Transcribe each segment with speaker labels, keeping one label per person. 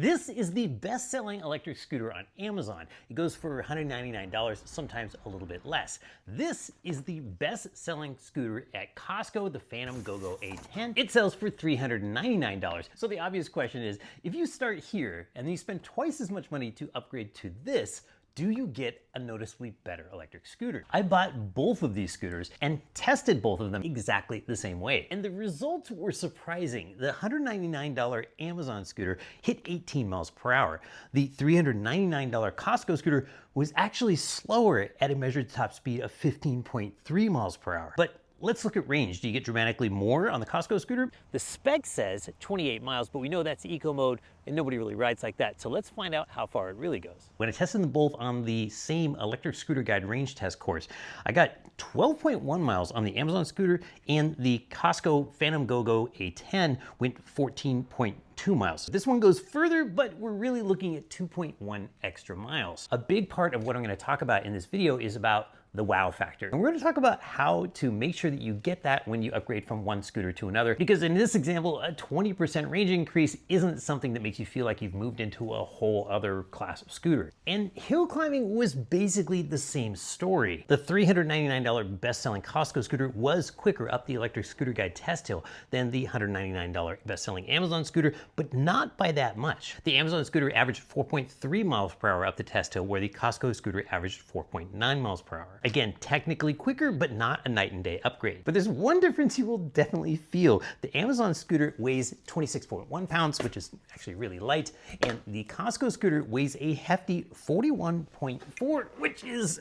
Speaker 1: This is the best-selling electric scooter on Amazon. It goes for $199, sometimes a little bit less. This is the best-selling scooter at Costco, the Phantom Go-Go A10. It sells for $399. So the obvious question is, if you start here and then you spend twice as much money to upgrade to this, do you get a noticeably better electric scooter? I bought both of these scooters and tested both of them exactly the same way. And the results were surprising. The $199 Amazon scooter hit 18 miles per hour. The $399 Costco scooter was actually slower at a measured top speed of 15.3 miles per hour. But let's look at range. Do you get dramatically more on the Costco scooter? The spec says 28 miles, but we know that's eco mode and nobody really rides like that. So let's find out how far it really goes. When I tested them both on the same electric scooter guide range test course, I got 12.1 miles on the Amazon scooter, and the Costco Phantom Go-Go A10 went 14.2 miles. This one goes further, but we're really looking at 2.1 extra miles. A big part of what I'm going to talk about in this video is about the wow factor. And we're going to talk about how to make sure that you get that when you upgrade from one scooter to another, because in this example, a 20% range increase isn't something that makes you feel like you've moved into a whole other class of scooter. And hill climbing was basically the same story. The $399 best-selling Costco scooter was quicker up the electric scooter guide test hill than the $199 best-selling Amazon scooter, but not by that much. The Amazon scooter averaged 4.3 miles per hour up the test hill, where the Costco scooter averaged 4.9 miles per hour. Again, technically quicker, but not a night and day upgrade. But there's one difference you will definitely feel. The Amazon scooter weighs 26.1 pounds, which is actually really light, and the Costco scooter weighs a hefty 41.4, which is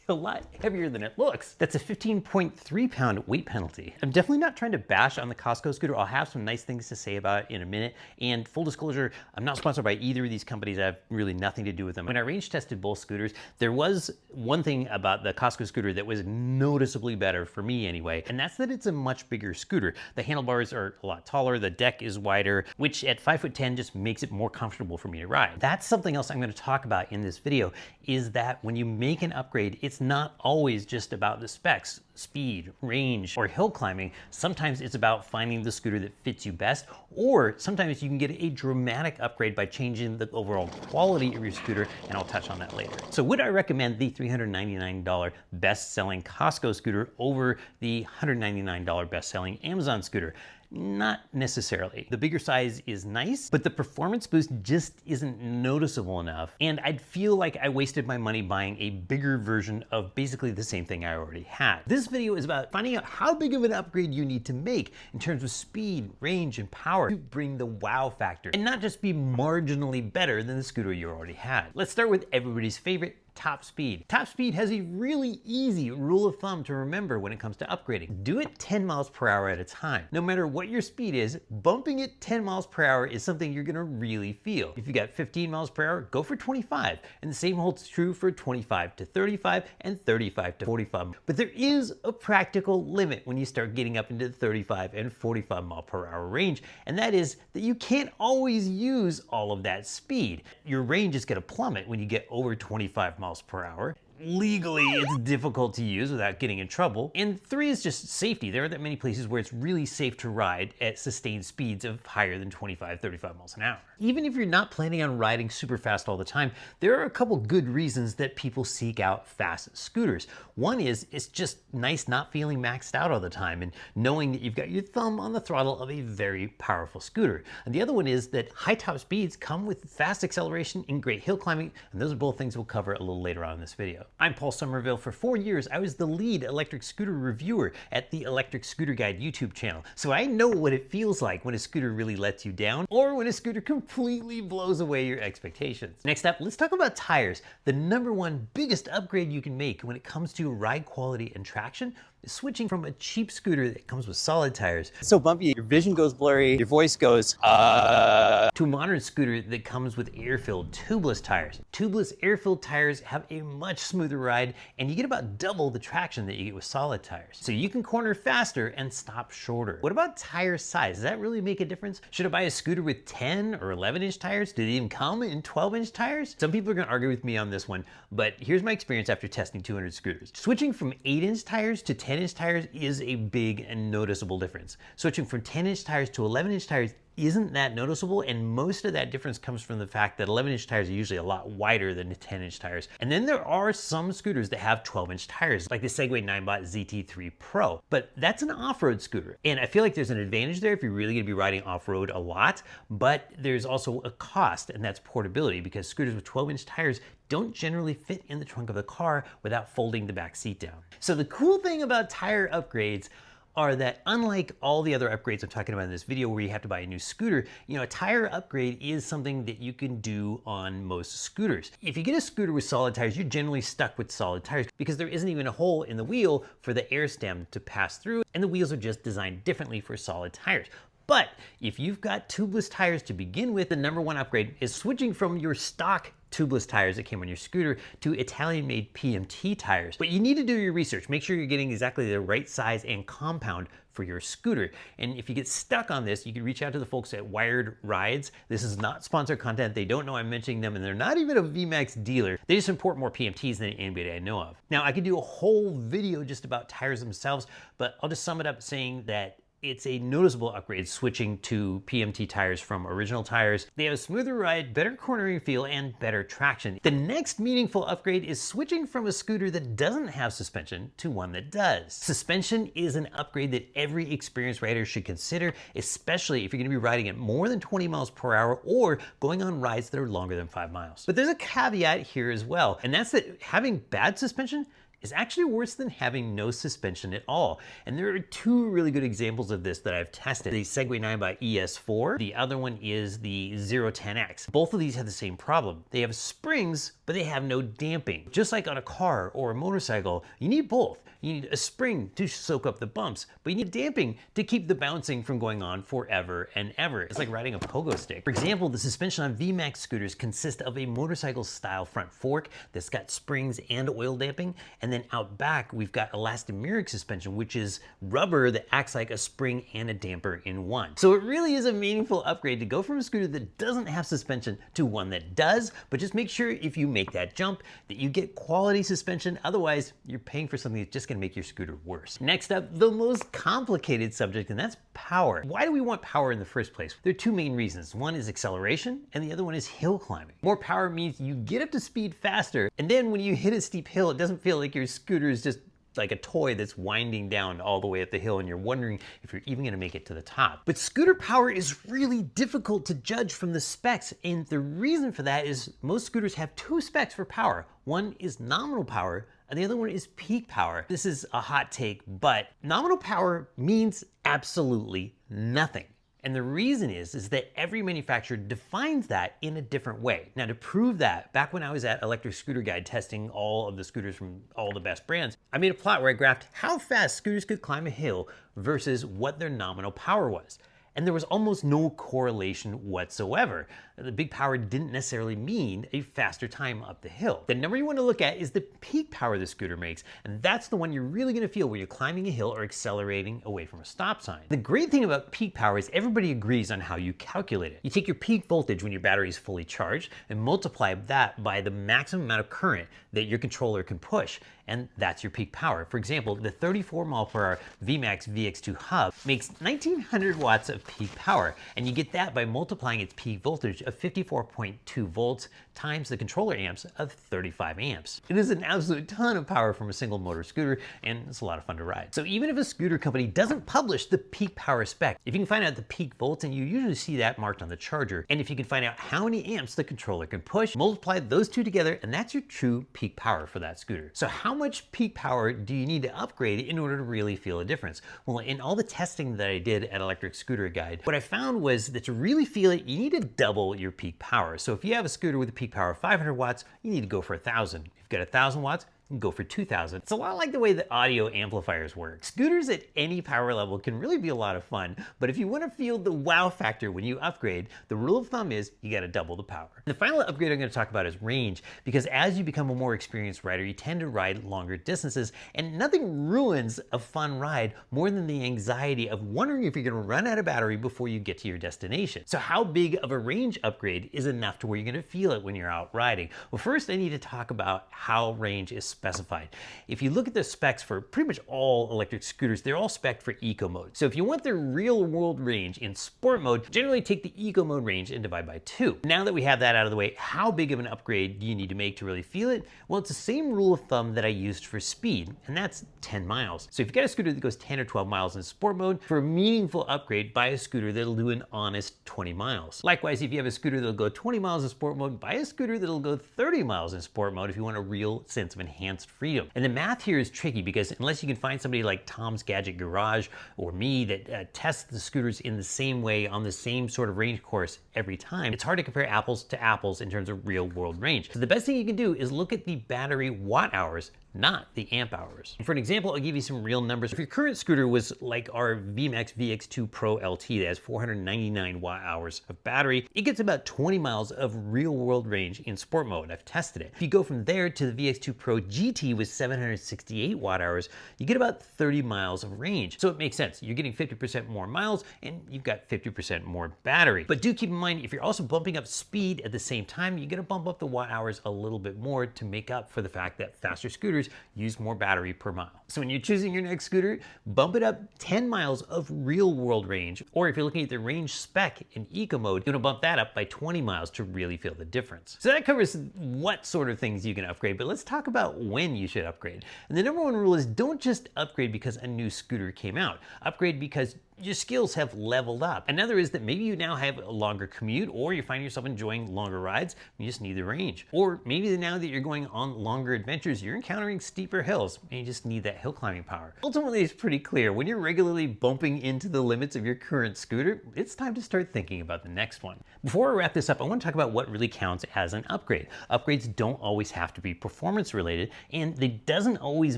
Speaker 1: a lot heavier than it looks. That's a 15.3 pound weight penalty. I'm definitely not trying to bash on the Costco scooter. I'll have some nice things to say about it in a minute. And full disclosure, I'm not sponsored by either of these companies. I have really nothing to do with them. When I range tested both scooters, there was one thing about the Costco scooter that was noticeably better for me anyway, and that's that it's a much bigger scooter. The handlebars are a lot taller, the deck is wider, which at 5'10" just makes it more comfortable for me to ride. That's something else I'm going to talk about in this video, is that when you make an upgrade, it's not always just about the specs, speed, range, or hill climbing. Sometimes it's about finding the scooter that fits you best, or sometimes you can get a dramatic upgrade by changing the overall quality of your scooter, and I'll touch on that later. So would I recommend the $399 best-selling Costco scooter over the $199 best-selling Amazon scooter? Not necessarily. The bigger size is nice, but the performance boost just isn't noticeable enough, and I'd feel like I wasted my money buying a bigger version of basically the same thing I already had. This video is about finding out how big of an upgrade you need to make in terms of speed, range, and power to bring the wow factor, and not just be marginally better than the scooter you already had. Let's start with everybody's favorite, top speed. Top speed has a really easy rule of thumb to remember when it comes to upgrading. Do it 10 miles per hour at a time. No matter what your speed is, bumping it 10 miles per hour is something you're gonna really feel. If you got 15 miles per hour, go for 25. And the same holds true for 25 to 35 and 35 to 45. But there is a practical limit when you start getting up into the 35 and 45 mile per hour range, and that is that you can't always use all of that speed. Your range is gonna plummet when you get over 25 miles per hour. Legally, it's difficult to use without getting in trouble. And 3 is just safety. There aren't that many places where it's really safe to ride at sustained speeds of higher than 25, 35 miles an hour. Even if you're not planning on riding super fast all the time, there are a couple good reasons that people seek out fast scooters. One is it's just nice not feeling maxed out all the time and knowing that you've got your thumb on the throttle of a very powerful scooter. And the other one is that high top speeds come with fast acceleration and great hill climbing, and those are both things we'll cover a little later on in this video. I'm Paul Somerville. For 4 years, I was the lead electric scooter reviewer at the Electric Scooter Guide YouTube channel. So I know what it feels like when a scooter really lets you down, or when a scooter completely blows away your expectations. Next up, let's talk about tires. The #1 biggest upgrade you can make when it comes to ride quality and traction is switching from a cheap scooter that comes with solid tires,
Speaker 2: so bumpy, your vision goes blurry, your voice goes,
Speaker 1: to a modern scooter that comes with air-filled tubeless tires. Tubeless air-filled tires have a much smoother ride, and you get about double the traction that you get with solid tires. So you can corner faster and stop shorter. What about tire size? Does that really make a difference? Should I buy a scooter with 10 or 11-inch tires? Do they even come in 12-inch tires? Some people are gonna argue with me on this one, but here's my experience after testing 200 scooters. Switching from 8-inch tires to 10-inch tires is a big and noticeable difference. Switching from 10-inch tires to 11-inch tires isn't that noticeable, and most of that difference comes from the fact that 11-inch tires are usually a lot wider than the 10-inch tires. And then there are some scooters that have 12-inch tires, like the Segway Ninebot ZT3 Pro, but that's an off-road scooter. And I feel like there's an advantage there if you're really gonna be riding off-road a lot, but there's also a cost, and that's portability, because scooters with 12-inch tires don't generally fit in the trunk of the car without folding the back seat down. So the cool thing about tire upgrades are that unlike all the other upgrades I'm talking about in this video where you have to buy a new scooter, a tire upgrade is something that you can do on most scooters. If you get a scooter with solid tires, you're generally stuck with solid tires because there isn't even a hole in the wheel for the air stem to pass through, and the wheels are just designed differently for solid tires. But if you've got tubeless tires to begin with, the #1 upgrade is switching from your stock tubeless tires that came on your scooter to Italian-made PMT tires. But you need to do your research. Make sure you're getting exactly the right size and compound for your scooter. And if you get stuck on this, you can reach out to the folks at Wired Rides. This is not sponsored content. They don't know I'm mentioning them, and they're not even a VMAX dealer. They just import more PMTs than anybody I know of. Now, I could do a whole video just about tires themselves, but I'll just sum it up saying that it's a noticeable upgrade switching to PMT tires from original tires. They have a smoother ride, better cornering feel, and better traction. The next meaningful upgrade is switching from a scooter that doesn't have suspension to one that does. Suspension is an upgrade that every experienced rider should consider, especially if you're gonna be riding at more than 20 miles per hour or going on rides that are longer than 5 miles. But there's a caveat here as well, and that's that having bad suspension is actually worse than having no suspension at all. And there are 2 really good examples of this that I've tested. The Segway Ninebot ES4, the other one is the 010X. Both of these have the same problem. They have springs, but they have no damping. Just like on a car or a motorcycle, you need both. You need a spring to soak up the bumps, but you need damping to keep the bouncing from going on forever and ever. It's like riding a pogo stick. For example, the suspension on VMAX scooters consists of a motorcycle style front fork that's got springs and oil damping, and then out back, we've got elastomeric suspension, which is rubber that acts like a spring and a damper in one. So it really is a meaningful upgrade to go from a scooter that doesn't have suspension to one that does, but just make sure if you make that jump that you get quality suspension. Otherwise, you're paying for something that's just gonna make your scooter worse. Next up, the most complicated subject, and that's power. Why do we want power in the first place? There are 2 main reasons. One is acceleration, and the other one is hill climbing. More power means you get up to speed faster, and then when you hit a steep hill, it doesn't feel like your scooter is just like a toy that's winding down all the way up the hill and you're wondering if you're even gonna make it to the top. But scooter power is really difficult to judge from the specs, and the reason for that is most scooters have 2 specs for power. One is nominal power, and the other one is peak power. This is a hot take, but nominal power means absolutely nothing. And the reason is that every manufacturer defines that in a different way. Now, to prove that, back when I was at Electric Scooter Guide testing all of the scooters from all the best brands, I made a plot where I graphed how fast scooters could climb a hill versus what their nominal power was. And there was almost no correlation whatsoever. The big power didn't necessarily mean a faster time up the hill. The number you want to look at is the peak power the scooter makes, and that's the one you're really going to feel when you're climbing a hill or accelerating away from a stop sign. The great thing about peak power is everybody agrees on how you calculate it. You take your peak voltage when your battery is fully charged and multiply that by the maximum amount of current that your controller can push, and that's your peak power. For example, the 34 mile per hour VMAX VX2 hub makes 1900 watts of peak power, and you get that by multiplying its peak voltage of 54.2 volts times the controller amps of 35 amps. It is an absolute ton of power from a single motor scooter, and it's a lot of fun to ride. So even if a scooter company doesn't publish the peak power spec, if you can find out the peak volts, and you usually see that marked on the charger, and if you can find out how many amps the controller can push, multiply those 2 together, and that's your true peak power for that scooter. So how much peak power do you need to upgrade in order to really feel a difference? Well, in all the testing that I did at Electric Scooter Guide, what I found was that to really feel it, you need to double your peak power. So if you have a scooter with a peak power of 500 watts, you need to go for 1,000. If you've got 1,000 watts, and go for 2,000. It's a lot like the way that audio amplifiers work. Scooters at any power level can really be a lot of fun, but if you want to feel the wow factor when you upgrade, the rule of thumb is you got to double the power. The final upgrade I'm going to talk about is range, because as you become a more experienced rider, you tend to ride longer distances, and nothing ruins a fun ride more than the anxiety of wondering if you're going to run out of battery before you get to your destination. So how big of a range upgrade is enough to where you're going to feel it when you're out riding? Well, first I need to talk about how range is specified. If you look at the specs for pretty much all electric scooters, they're all spec'd for eco mode. So if you want the real world range in sport mode, generally take the eco mode range and divide by 2. Now that we have that out of the way, how big of an upgrade do you need to make to really feel it? Well, it's the same rule of thumb that I used for speed, and that's 10 miles. So if you've got a scooter that goes 10 or 12 miles in sport mode, for a meaningful upgrade, buy a scooter that'll do an honest 20 miles. Likewise, if you have a scooter that'll go 20 miles in sport mode, buy a scooter that'll go 30 miles in sport mode if you want a real sense of enhanced freedom. And the math here is tricky because unless you can find somebody like Tom's Gadget Garage or me that tests the scooters in the same way on the same sort of range course every time, it's hard to compare apples to apples in terms of real world range. So the best thing you can do is look at the battery watt hours, not the amp hours. For an example, I'll give you some real numbers. If your current scooter was like our VMAX VX2 Pro LT that has 499 watt hours of battery, it gets about 20 miles of real world range in sport mode. I've tested it. If you go from there to the VX2 Pro GT with 768 watt hours, you get about 30 miles of range. So it makes sense. You're getting 50% more miles and you've got 50% more battery. But do keep in mind, if you're also bumping up speed at the same time, you're gonna bump up the watt hours a little bit more to make up for the fact that faster scooters use more battery per mile. So when you're choosing your next scooter, bump it up 10 miles of real world range, or if you're looking at the range spec in eco mode, you're gonna bump that up by 20 miles to really feel the difference. So that covers what sort of things you can upgrade, but let's talk about when you should upgrade. And the number one rule is don't just upgrade because a new scooter came out. Upgrade because your skills have leveled up. Another is that maybe you now have a longer commute, or you find yourself enjoying longer rides, you just need the range. Or maybe now that you're going on longer adventures, you're encountering steeper hills, and you just need that hill climbing power. Ultimately, it's pretty clear. When you're regularly bumping into the limits of your current scooter, it's time to start thinking about the next one. Before I wrap this up, I want to talk about what really counts as an upgrade. Upgrades don't always have to be performance related, and they doesn't always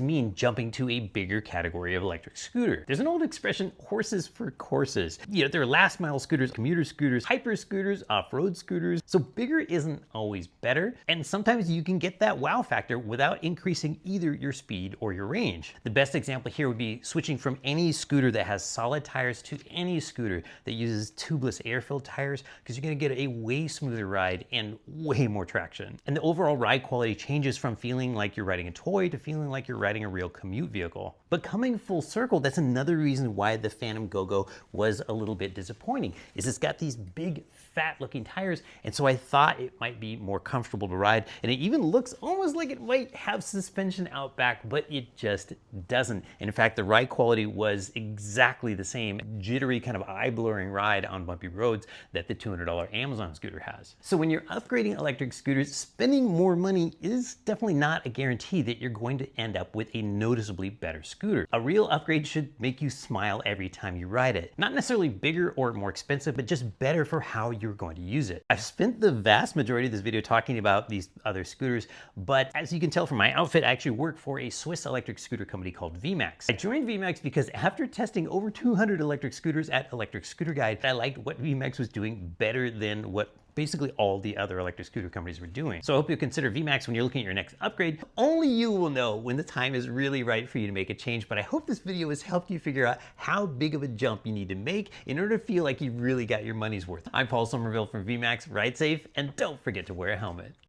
Speaker 1: mean jumping to a bigger category of electric scooter. There's an old expression, horses for courses. You know, there are last mile scooters, commuter scooters, hyper scooters, off-road scooters. So bigger isn't always better. And sometimes you can get that wow factor without increasing either your speed or your range. The best example here would be switching from any scooter that has solid tires to any scooter that uses tubeless air-filled tires, because you're gonna get a way smoother ride and way more traction. And the overall ride quality changes from feeling like you're riding a toy to feeling like you're riding a real commute vehicle. But coming full circle, that's another reason why the Phantom Go-Go was a little bit disappointing, is it's got these big fat looking tires, and so I thought it might be more comfortable to ride, and it even looks almost like it might have suspension out back, but it just doesn't. And in fact, the ride quality was exactly the same jittery kind of eye-blurring ride on bumpy roads that the $200 Amazon scooter has. So when you're upgrading electric scooters, spending more money is definitely not a guarantee that you're going to end up with a noticeably better scooter. A real upgrade should make you smile every time you ride it. Not necessarily bigger or more expensive, but just better for how you're going to use it. I've spent the vast majority of this video talking about these other scooters, but as you can tell from my outfit, I actually work for a Swiss electric scooter company called VMAX. I joined VMAX because after testing over 200 electric scooters at Electric Scooter Guide, I liked what VMAX was doing better than what basically all the other electric scooter companies were doing. So I hope you'll consider VMAX when you're looking at your next upgrade. Only you will know when the time is really right for you to make a change, but I hope this video has helped you figure out how big of a jump you need to make in order to feel like you really got your money's worth. I'm Paul Somerville from VMAX. Ride safe, and don't forget to wear a helmet.